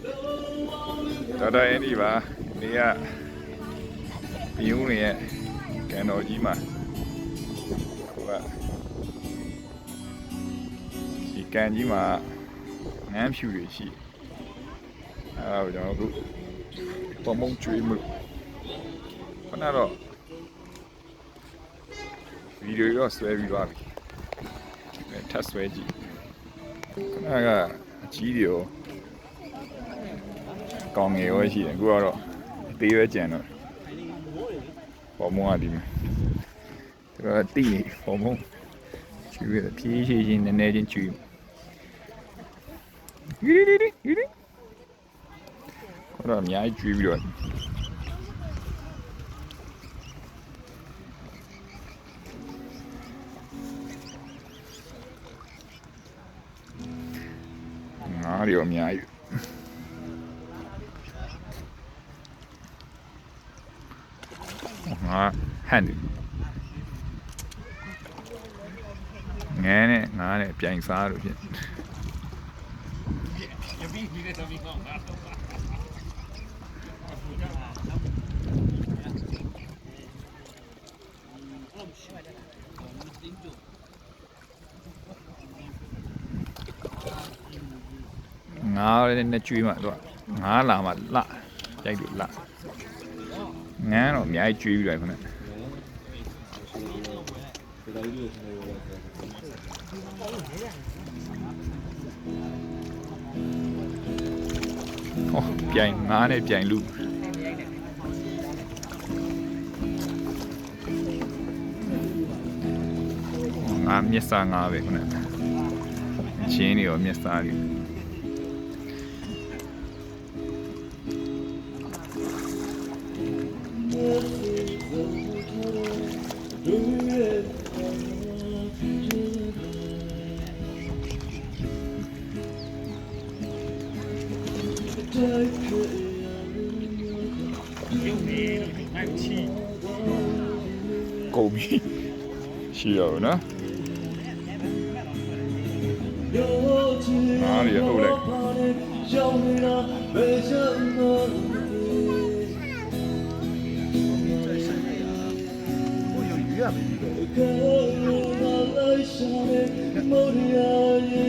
တော်တော်အဲ့ဒီပါနေကပြင်းဦးနေရဲ့ကန်တော်ကြီးမှာဟိုကဒီကန်ကြီးမှာငန်းဖြူတွေရှိအဲ့ဒါကိုကျွန်တော်အခုပုံမုံကျွေးမှုခဏတော့ဗီဒီယိုရောဆွဲပြီးသွားပြီထပ်ဆွဲကြည့်ခဏကအကြီးတွေရောကောင်းငယ်ရောရှိတယ်အခုကတော့အသေးပဲကြံတော့ပုံမုံကဒီမှာသူကတိနေပုံမုံကျွေးရဖြည်းဖြည်းချင်းနည်းနည်းချင်းကျွေးဒီတော့အများကြီးကျွေးပြီးတော့ငါးတွေအများကြီးငါဟန်ငဲနဲ့ငါနဲ့ပြိုင်စားလို့ဖြစ်ငါလည်းနဲ့ကျွေးမှတော့ငါလာမှလှကြိုက်လို့လှငန်းတော့အများကြီးကျွေးပြီးတယ်ခဏဟောပြိုင်ငါနဲ့ပြိုင်လူငါမျက်စာငါပဲခဏချင်းတွေရောမျက်စာတွေကုန်ပြီရှိရအောင်နော်哪里后来？有鱼啊！